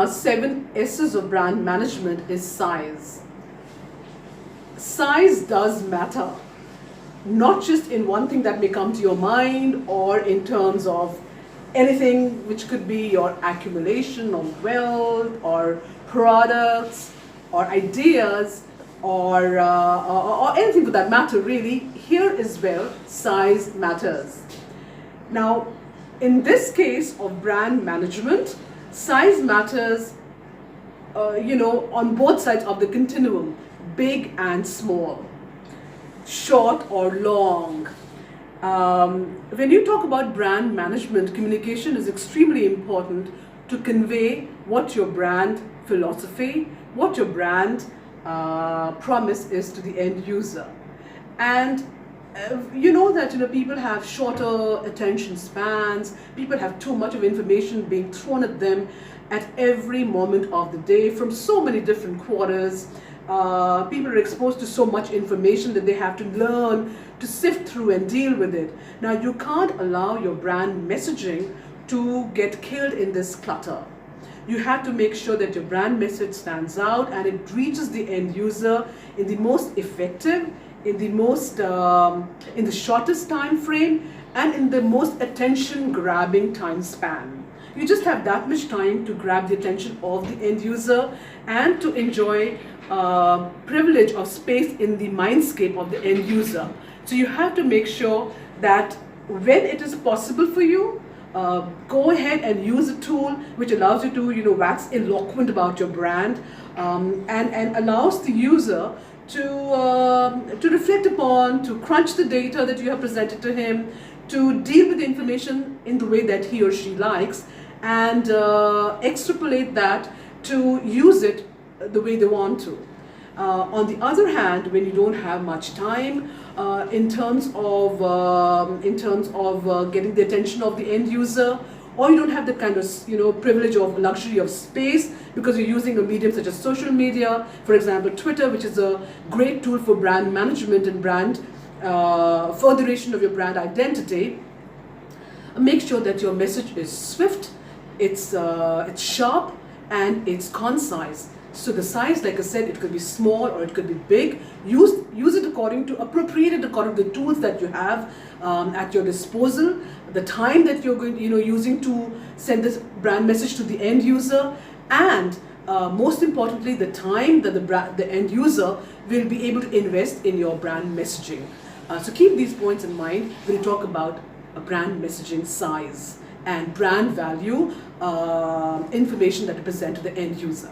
Now, 7 S's of brand management is size. Size does matter, not just in one thing that may come to your mind or in terms of anything which could be your accumulation of wealth or products or ideas or anything for that matter really. Here as well, size matters. Now, in this case of brand management, size matters, on both sides of the continuum, big and small, short or long. When you talk about brand management, communication is extremely important to convey what your brand philosophy, what your brand promise is to the end user. And you know that people have shorter attention spans, people have too much of information being thrown at them at every moment of the day from so many different quarters. People are exposed to so much information that they have to learn to sift through and deal with it. Now, you can't allow your brand messaging to get killed in this clutter. You have to make sure that your brand message stands out and it reaches the end user in the most effective, in the shortest time frame, and in the most attention grabbing time span. You just have that much time to grab the attention of the end user and to enjoy privilege of space in the mindscape of the end user. So you have to make sure that when it is possible for you, go ahead and use a tool which allows you to wax eloquent about your brand and allows the user to reflect upon, to crunch the data that you have presented to him, to deal with the information in the way that he or she likes, and extrapolate that to use it the way they want to. On the other hand, when you don't have much time in terms of getting the attention of the end user, or you don't have the kind of privilege of luxury of space because you're using a medium such as social media, for example Twitter, which is a great tool for brand management and brand furtheration of your brand identity. Make sure that your message is swift, it's sharp, and it's concise. So the size, like I said, it could be small or it could be big. Use it appropriate it according to the tools that you have at your disposal, the time that you're using to send this brand message to the end user, and most importantly, the time that the end user will be able to invest in your brand messaging. So keep these points in mind when you talk about a brand messaging size and brand value information that you present to the end user.